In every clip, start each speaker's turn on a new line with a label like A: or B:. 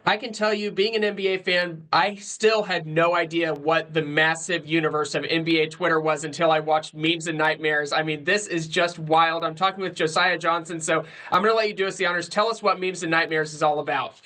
A: I can tell you, being an NBA fan, I still had no idea what the massive universe of NBA Twitter was until I watched Memes and Nightmares. I mean, this is just wild. I'm talking with Josiah Johnson, so I'm going to let you do us the honors. Tell us what Memes and Nightmares is all about.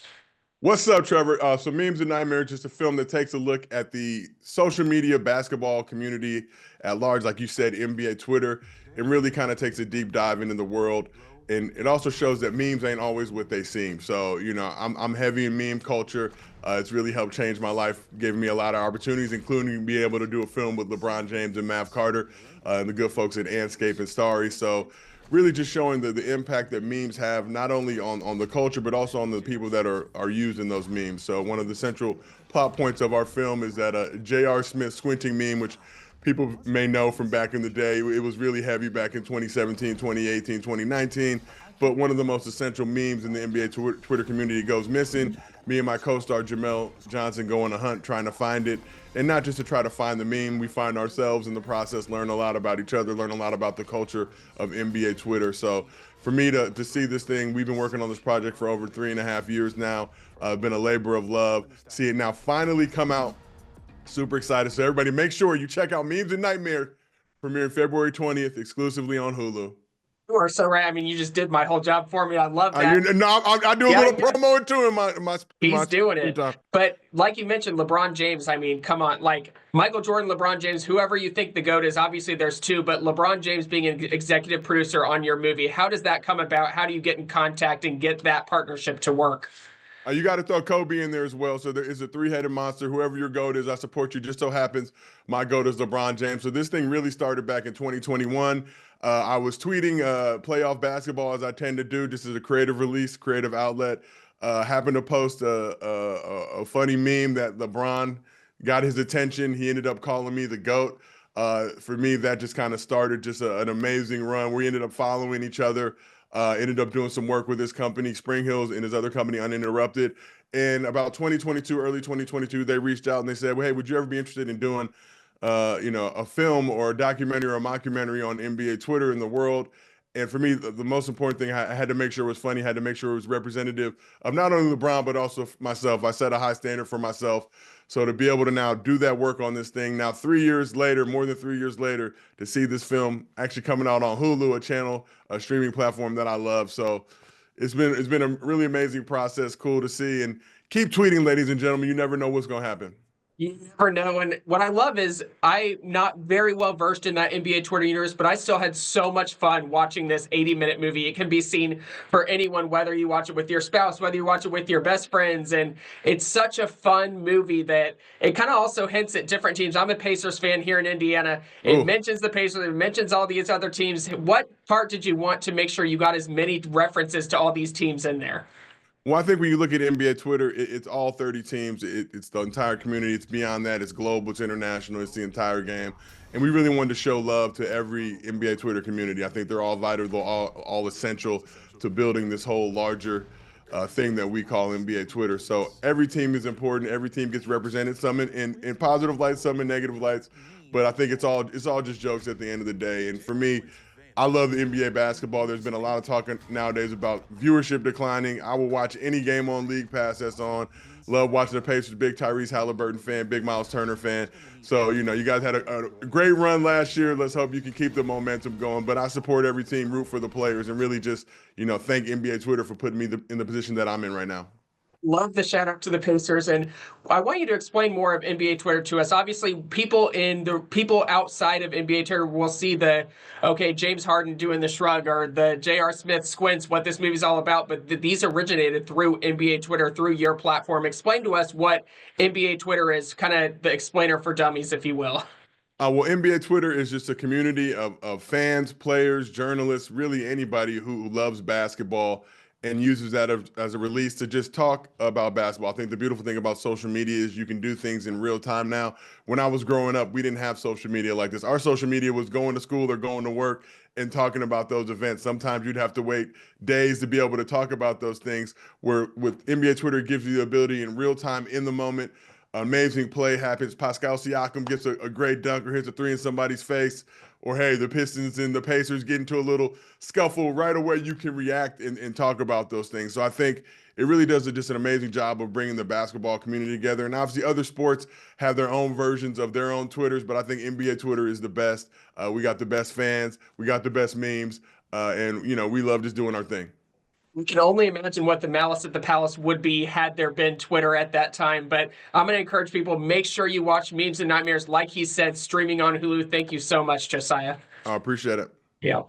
B: What's up, Trevor? So Memes and Nightmares, just a film that takes a look at the social media basketball community at large, like you said, NBA Twitter, and really kind of takes a deep dive into the world. And it also shows that memes ain't always what they seem. So, I'm heavy in meme culture. It's really helped change my life, giving me a lot of opportunities, including being able to do a film with LeBron James and Mav Carter, and the good folks at Anscape and Starry. So really just showing the impact that memes have not only on the culture but also on the people that are using those memes. So one of the central plot points of our film is that J.R. Smith squinting meme, which people may know from back in the day. It was really heavy back in 2017, 2018, 2019. But one of the most essential memes in the NBA Twitter community goes missing. Me and my co-star Jamel Johnson go on a hunt trying to find it. And not just to try to find the meme, we find ourselves in the process, learn a lot about each other, learn a lot about the culture of NBA Twitter. So for me to see this thing, we've been working on this project for over 3.5 years now. Been a labor of love. See it now finally come out. Super excited. So everybody make sure you check out Memes and Nightmares, premiering February 20th, exclusively on Hulu.
A: You are so right. I mean, you just did my whole job for me. I love that.
B: I do a little promo too in my
A: He's doing it.
B: time.
A: But like you mentioned, LeBron James, I mean, come on. Like Michael Jordan, LeBron James, whoever you think the GOAT is, obviously there's two, but LeBron James being an executive producer on your movie, how does that come about? How do you get in contact and get that partnership to work?
B: You got to throw Kobe in there as well. So there is a three-headed monster. Whoever your GOAT is, I support you. Just so happens my GOAT is LeBron James. So this thing really started back in 2021. I was tweeting playoff basketball as I tend to do, just as a creative release, creative outlet. Happened to post a funny meme that LeBron got his attention. He ended up calling me the GOAT. For me, that just kind of started just an amazing run. We ended up following each other. Ended up doing some work with his company, Spring Hills, and his other company, Uninterrupted. In about 2022, early 2022, they reached out and they said, well, hey, would you ever be interested in doing, a film or a documentary or a mockumentary on NBA Twitter in the world? And for me, the most important thing, I had to make sure it was funny, had to make sure it was representative of not only LeBron, but also myself. I set a high standard for myself. So to be able to now do that work on this thing, now 3 years later, more than 3 years later, to see this film actually coming out on Hulu, a streaming platform that I love. So it's been a really amazing process, cool to see. And keep tweeting, ladies and gentlemen. You never know what's going to happen.
A: You never know. And what I love is I'm not very well versed in that NBA Twitter universe, but I still had so much fun watching this 80-minute movie. It can be seen for anyone, whether you watch it with your spouse, whether you watch it with your best friends. And it's such a fun movie that it kind of also hints at different teams. I'm a Pacers fan here in Indiana. It mentions the Pacers. It mentions all these other teams. What part did you want to make sure you got as many references to all these teams in there?
B: Well, I think when you look at NBA Twitter, it's all 30 teams. It's the entire community. It's beyond that. It's global. It's international. It's the entire game. And we really wanted to show love to every NBA Twitter community. I think they're all vital, they're all essential to building this whole larger thing that we call NBA Twitter. So every team is important. Every team gets represented, some in positive lights, some in negative lights. But I think it's all just jokes at the end of the day. And for me, I love the NBA basketball. There's been a lot of talk nowadays about viewership declining. I will watch any game on League Pass that's on. Love watching the Pacers. Big Tyrese Halliburton fan, big Miles Turner fan. So, you guys had a great run last year. Let's hope you can keep the momentum going. But I support every team, root for the players, and really just, thank NBA Twitter for putting me in the position that I'm in right now.
A: Love the shout out to the Pacers. And I want you to explain more of NBA Twitter to us. Obviously, people outside of NBA Twitter will see James Harden doing the shrug or the J.R. Smith squints, what this movie's all about. But these originated through NBA Twitter, through your platform. Explain to us what NBA Twitter is, kind of the explainer for dummies, if you will.
B: Well, NBA Twitter is just a community of fans, players, journalists, really anybody who loves basketball and uses that as a release to just talk about basketball. I think the beautiful thing about social media is you can do things in real time now. When I was growing up, we didn't have social media like this. Our social media was going to school or going to work and talking about those events. Sometimes you'd have to wait days to be able to talk about those things, where with NBA Twitter, it gives you the ability in real time, in the moment. Amazing play happens. Pascal Siakam gets a great dunk or hits a three in somebody's face. or hey, the Pistons and the Pacers get into a little scuffle, right away you can react and talk about those things. So I think it really does just an amazing job of bringing the basketball community together. And obviously, other sports have their own versions of their own Twitters, but I think NBA Twitter is the best. We got the best fans, we got the best memes, and we love just doing our thing.
A: We can only imagine what the malice at the palace would be had there been Twitter at that time. But I'm going to encourage people, make sure you watch Memes and Nightmares, like he said, streaming on Hulu. Thank you so much, Josiah.
B: I appreciate it.
A: Yeah.